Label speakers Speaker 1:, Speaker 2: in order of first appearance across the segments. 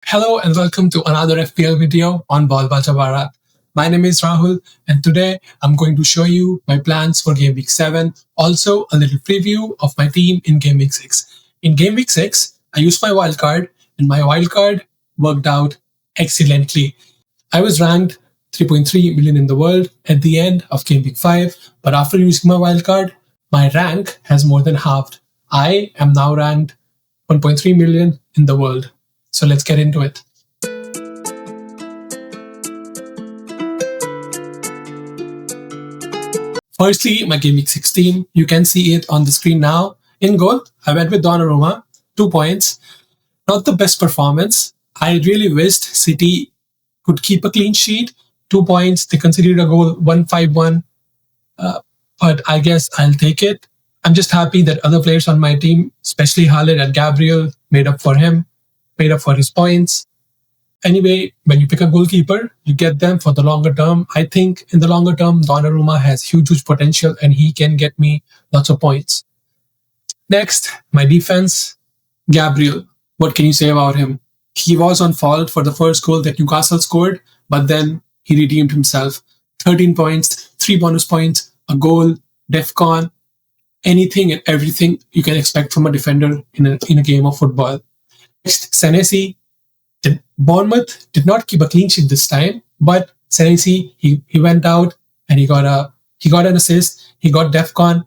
Speaker 1: Hello and welcome to another FPL video on Ball Bachabara. My name is Rahul and today I'm going to show you my plans for Game Week 7, also a little preview of my team in Game Week 6. In Game Week 6, I used my wildcard and my wildcard worked out excellently. I was ranked 3.3 million in the world at the end of Game Week 5, but after using my wildcard, my rank has more than halved. I am now ranked 1.3 million in the world. So let's get into it. Firstly, my Game Week 16. You can see it on the screen now. In goal, I went with Donnarumma, 2 points. Not the best performance. I really wished City could keep a clean sheet. 2 points. They conceded a goal, 1-5-1. But I guess I'll take it. I'm just happy that other players on my team, especially Haaland and Gabriel, made up for his points. Anyway, when you pick a goalkeeper, you get them for the longer term. I think in the longer term, Donnarumma has huge potential and he can get me lots of points. Next, my defense, Gabriel. What can you say about him? He was on fault for the first goal that Newcastle scored, but then he redeemed himself. 13 points, 3 bonus points, a goal, DEFCON, anything and everything you can expect from a defender in a game of football. Next, Senesi. Bournemouth did not keep a clean sheet this time, but Senesi, he went out and he got an assist, he got DEFCON,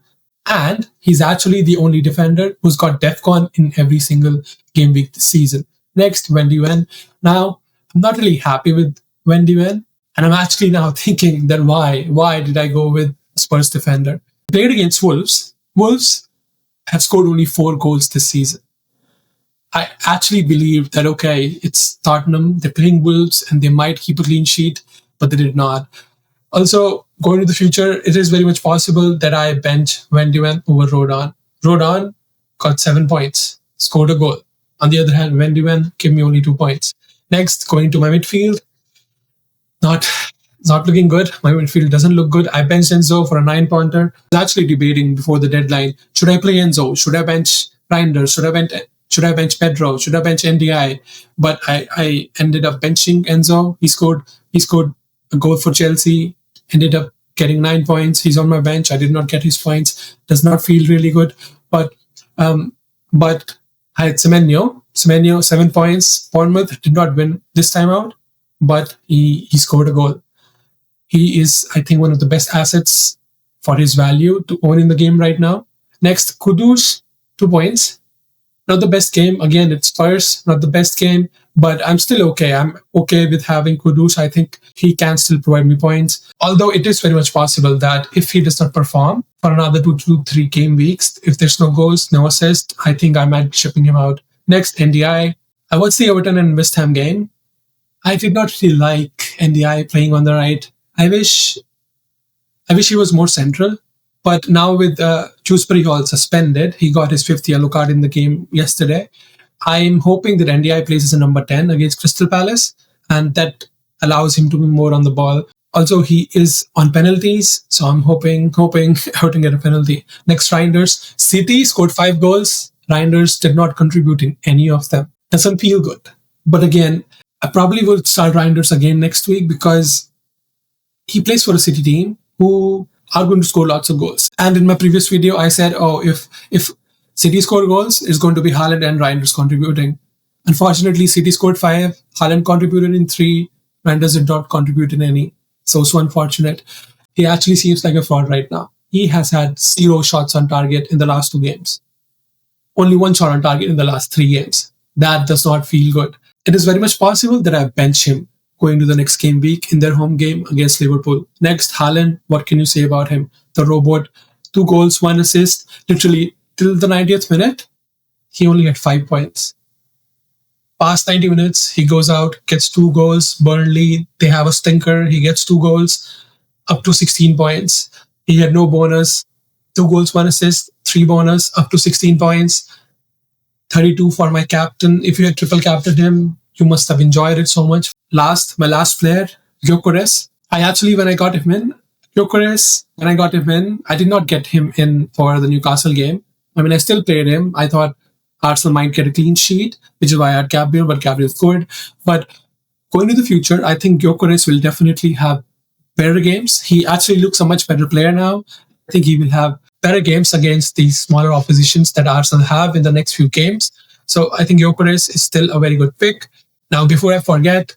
Speaker 1: and he's actually the only defender who's got DEFCON in every single game week this season. Next, Wendy Wen. Now, I'm not really happy with Wendy Wen, and I'm actually now thinking that why did I go with Spurs defender? Played against Wolves. Wolves have scored only 4 goals this season. I actually believe that, okay, it's Tottenham, they're playing Wolves, and they might keep a clean sheet, but they did not. Also, going to the future, it is very much possible that I bench Wendy Wen over Rodon. Rodon got 7 points, scored a goal. On the other hand, Wendy Wen gave me only 2 points. Next, going to my midfield, not looking good. My midfield doesn't look good. I benched Enzo for a 9-pointer. I was actually debating before the deadline, should I play Enzo? Should I bench Reinders? Should I bench Pedro? Should I bench NDI? But I ended up benching Enzo. He scored a goal for Chelsea. Ended up getting 9 points. He's on my bench. I did not get his points. Does not feel really good. But I had Semenyo. Semenyo, 7 points. Bournemouth did not win this time out, but he scored a goal. He is, I think, one of the best assets for his value to own in the game right now. Next, Kudus, 2 points. Not the best game. Again, it's Spurs, not the best game, but I'm still okay. I'm okay with having Kudus. I think he can still provide me points. Although it is very much possible that if he does not perform for another 2-3 game weeks, if there's no goals, no assist, I think I might be shipping him out. Next, NDI. I watched the Everton and West Ham game. I did not really like NDI playing on the right. I wish he was more central. But now with Dewsbury Hall suspended, he got his 5th yellow card in the game yesterday. I'm hoping that NDI plays as a number 10 against Crystal Palace, and that allows him to be more on the ball. Also, he is on penalties, so I'm hoping how to get a penalty. Next, Reinders. City scored 5 goals. Reinders did not contribute in any of them. Doesn't feel good. But again, I probably will start Reinders again next week because he plays for a City team who are going to score lots of goals. And in my previous video, I said, if City score goals, it's going to be Haaland and Reinders contributing. Unfortunately, City scored 5, Haaland contributed in 3, Reinders did not contribute in any. So unfortunate. He actually seems like a fraud right now. He has had 0 shots on target in the last 2 games. Only 1 shot on target in the last 3 games. That does not feel good. It is very much possible that I bench him going to the next game week in their home game against Liverpool. Next, Haaland, what can you say about him? The robot, 2 goals, 1 assist. Literally, till the 90th minute, he only had 5 points. Past 90 minutes, he goes out, gets 2 goals. Burnley, they have a stinker. He gets 2 goals, up to 16 points. He had no bonus. 2 goals, 1 assist, 3 bonus, up to 16 points. 32 for my captain. If you had triple captained him, you must have enjoyed it so much. My last player, Gyökeres. When I got him in, I did not get him in for the Newcastle game. I mean, I still played him. I thought Arsenal might get a clean sheet, which is why I had Gabriel, but Gabriel scored. But going to the future, I think Gyökeres will definitely have better games. He actually looks a much better player now. I think he will have better games against these smaller oppositions that Arsenal have in the next few games. So I think Gyökeres is still a very good pick. Now, before I forget,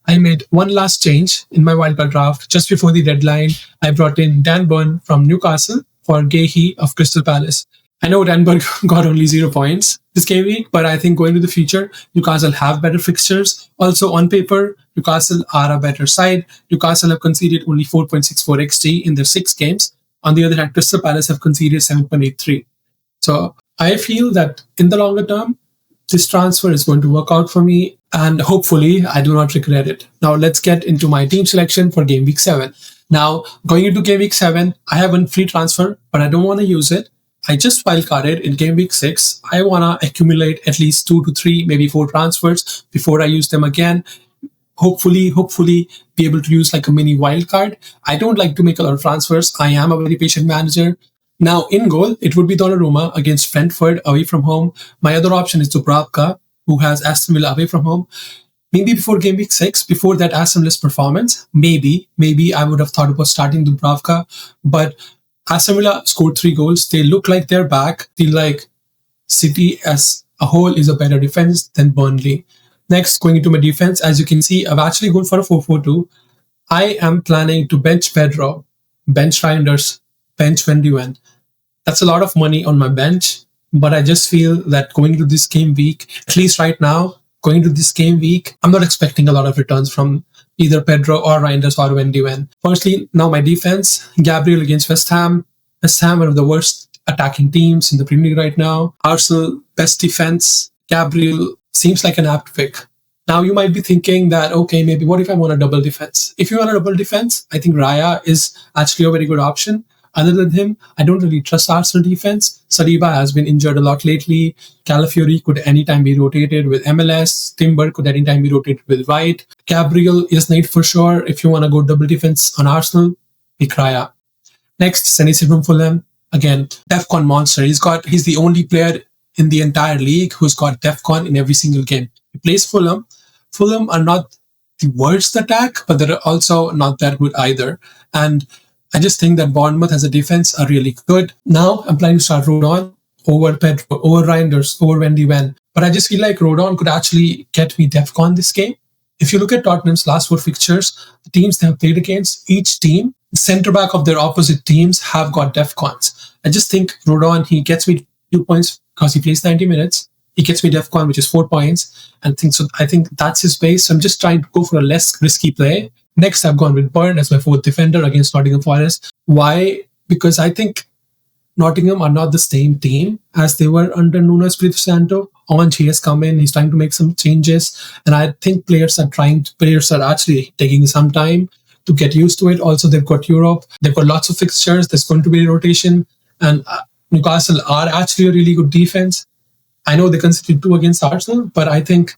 Speaker 1: I made one last change in my wildcard draft. Just before the deadline, I brought in Dan Burn from Newcastle for Gahey of Crystal Palace. I know Dan Burn got only 0 points this game week, but I think going to the future, Newcastle have better fixtures. Also, on paper, Newcastle are a better side. Newcastle have conceded only 4.64 XG in their 6 games. On the other hand, Crystal Palace have conceded 7.83. So I feel that in the longer term, this transfer is going to work out for me, and hopefully I do not regret it. Now let's get into my team selection for Game Week 7. Now, going into Game Week 7, I have one free transfer, but I don't want to use it. I just wildcarded in Game Week 6. I want to accumulate at least 2 to 3, maybe 4 transfers before I use them again. Hopefully be able to use like a mini wildcard. I don't like to make a lot of transfers. I am a very patient manager. Now, in goal, it would be Donnarumma against Brentford away from home. My other option is Dubravka, who has Aston Villa away from home. Maybe before Game Week 6, before that Aston Villa's performance, maybe I would have thought about starting Dubravka. But Aston Villa scored 3 goals. They look like they're back. Feel like City as a whole is a better defense than Burnley. Next, going into my defense, as you can see, I've actually gone for a 4-4-2. I am planning to bench Pedro, bench Reinders, bench Van de Ven. That's a lot of money on my bench, but I just feel that going into this game week, at least right now, going into this game week, I'm not expecting a lot of returns from either Pedro or Reinders or Van de Ven. Firstly, now my defense, Gabriel against West Ham. West Ham, one of the worst attacking teams in the Premier League right now. Arsenal, best defense. Gabriel seems like an apt pick. Now you might be thinking that, okay, maybe what if I want a double defense? If you want a double defense, I think Raya is actually a very good option. Other than him, I don't really trust Arsenal defense. Saliba has been injured a lot lately. Calafiori could anytime be rotated with MLS. Timber could anytime be rotated with White. Gabriel is need for sure. If you want to go double defense on Arsenal, pick Raya. Next, Senesi from Fulham. Again, DEFCON monster. He's the only player in the entire league who's got DEFCON in every single game. He plays Fulham. Fulham are not the worst attack, but they're also not that good either. And I just think that Bournemouth as a defense are really good. Now I'm planning to start Rodon over Pedro, over Reinders, over Van de Ven. But I just feel like Rodon could actually get me DEFCON this game. If you look at Tottenham's last 4 fixtures, the teams they have played against, each team, the centre back of their opposite teams have got DEFCONs. I just think Rodon, he gets me 2 points because he plays 90 minutes. He gets me DEFCON, which is 4 points. And I think that's his base. So I'm just trying to go for a less risky play. Next, I've gone with Burn as my 4th defender against Nottingham Forest. Why? Because I think Nottingham are not the same team as they were under Nuno Espirito Santo. Onge, he has come in, he's trying to make some changes. And I think players are actually taking some time to get used to it. Also, they've got Europe. They've got lots of fixtures. There's going to be a rotation. And Newcastle are actually a really good defense. I know they conceded 2 against Arsenal, but I think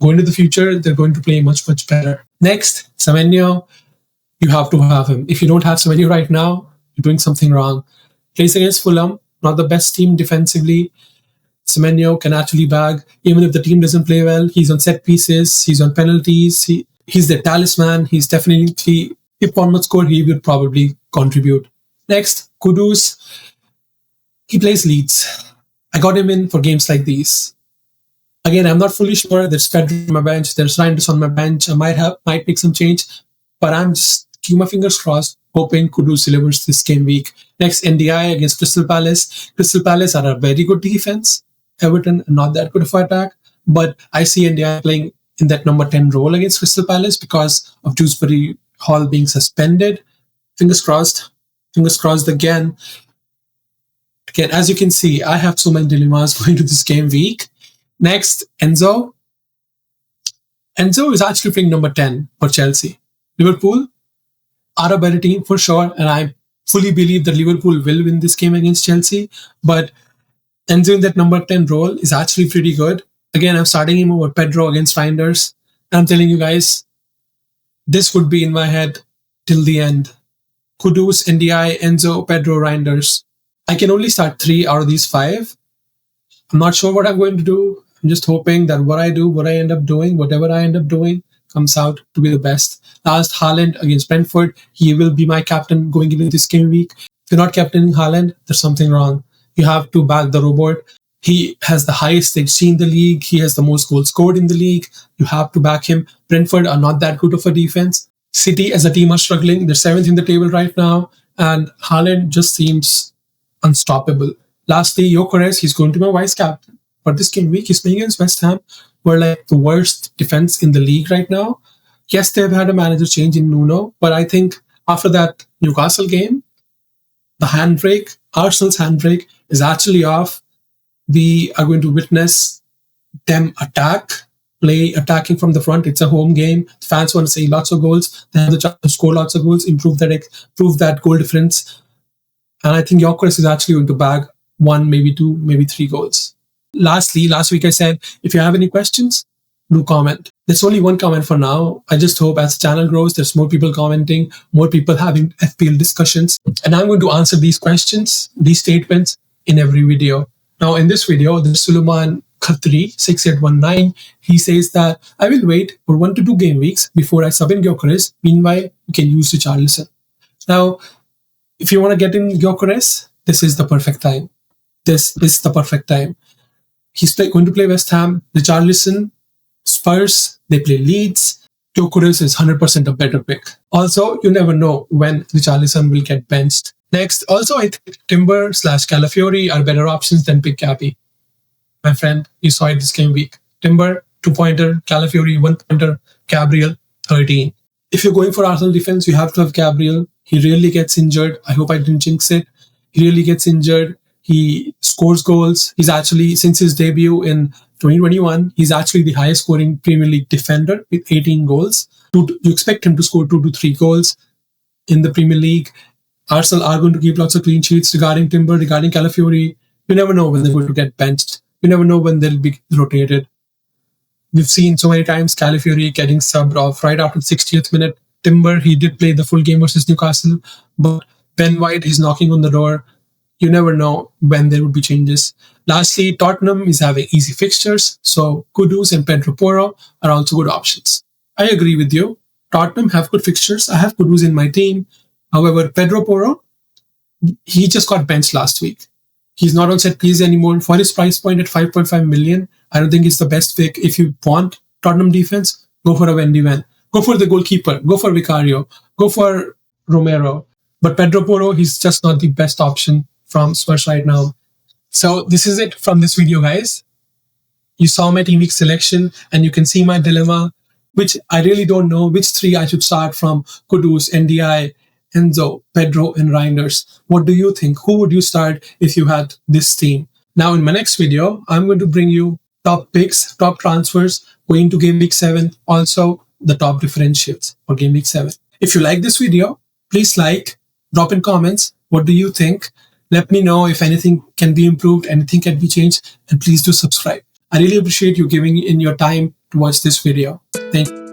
Speaker 1: going to the future, they're going to play much better. Next, Semenyo, you have to have him. If you don't have Semenyo right now, you're doing something wrong. Plays against Fulham, not the best team defensively. Semenyo can actually bag, even if the team doesn't play well. He's on set pieces, he's on penalties, he's their talisman. He's definitely, if Bournemouth score, he would probably contribute. Next, Kudus, he plays Leeds. I got him in for games like these. Again, I'm not fully sure. There's Pedro on my bench. There's Reinders on my bench. I might make some change, but I'm just keeping my fingers crossed, hoping Kudus delivers this game week. Next, NDI against Crystal Palace. Crystal Palace are a very good defense. Everton, not that good of an attack, but I see NDI playing in that number 10 role against Crystal Palace because of Dewsbury Hall being suspended. Fingers crossed. Fingers crossed again. Again, as you can see, I have so many dilemmas going to this game week. Next, Enzo. Enzo is actually playing number 10 for Chelsea. Liverpool are a better team for sure, and I fully believe that Liverpool will win this game against Chelsea. But Enzo in that number 10 role is actually pretty good. Again, I'm starting him over Pedro against Reinders. And I'm telling you guys, this would be in my head till the end. Kudus, NDI, Enzo, Pedro, Reinders. I can only start 3 out of these 5. I'm not sure what I'm going to do. I'm just hoping that what I do, what I end up doing, whatever I end up doing, comes out to be the best. Last, Haaland against Brentford. He will be my captain going into this game week. If you're not captaining Haaland, there's something wrong. You have to back the robot. He has the highest XG in the league. He has the most goals scored in the league. You have to back him. Brentford are not that good of a defense. City as a team are struggling. They're 7th in the table right now. And Haaland just seems unstoppable. Lastly, Gyökeres, he's going to be my vice captain. But this game week, he's playing against West Ham. We're like the worst defense in the league right now. Yes, they've had a manager change in Nuno. But I think after that Newcastle game, the handbrake, Arsenal's handbrake, is actually off. We are going to witness them attacking from the front. It's a home game. Fans want to see lots of goals. They have the chance to score lots of goals, improve that goal difference. And I think Gyökeres is actually going to bag 1, maybe 2, maybe 3 goals. Lastly, last week I said, if you have any questions, do comment. There's only one comment for now. I just hope as the channel grows, there's more people commenting, more people having FPL discussions. And I'm going to answer these questions, these statements in every video. Now, in this video, there's Suleiman Khatri 6819. He says that I will wait for 1 to 2 game weeks before I sub in Gyökeres. Meanwhile, you can use Richarlison. Now, if you want to get in Gyökeres, this is the perfect time. This is the perfect time. He's going to play West Ham, Richarlison, Spurs, they play Leeds. Gyökeres is 100% a better pick. Also, you never know when Richarlison will get benched. Next, also I think Timber/Calafiori are better options than Pick Cappy. My friend, you saw it this game week. Timber, 2-pointer, Calafiori, 1-pointer, Gabriel, 13. If you're going for Arsenal defense, you have to have Gabriel. He really gets injured. I hope I didn't jinx it. He really gets injured. He scores goals. He's actually, since his debut in 2021, he's actually the highest scoring Premier League defender with 18 goals. You expect him to score 2 to 3 goals in the Premier League. Arsenal are going to keep lots of clean sheets regarding Timber, regarding Calafiori. You never know when they're going to get benched. You never know when they'll be rotated. We've seen so many times Calafiori getting subbed off right after the 60th minute. Timber, he did play the full game versus Newcastle, but Ben White, he's knocking on the door. You never know when there would be changes. Lastly, Tottenham is having easy fixtures, so Kudus and Pedro Porro are also good options. I agree with you. Tottenham have good fixtures. I have Kudus in my team. However, Pedro Porro, he just got benched last week. He's not on set piece anymore. For his price point at 5.5 million, I don't think it's the best pick. If you want Tottenham defense, go for a Wendy Wen. Go for the goalkeeper. Go for Vicario. Go for Romero. But Pedro Porro, he's just not the best option from Spurs right now. So this is it from this video, guys. You saw my team week selection and you can see my dilemma, which I really don't know which 3 I should start from: Kudus, NDI, Enzo, Pedro, and Reinders. What do you think? Who would you start if you had this team? Now, in my next video, I'm going to bring you top picks, top transfers going to Game Week 7, also the top differentials for Game Week 7. If you like this video, please like, drop in comments. What do you think? Let me know if anything can be improved, anything can be changed, and please do subscribe. I really appreciate you giving in your time to watch this video. Thank you.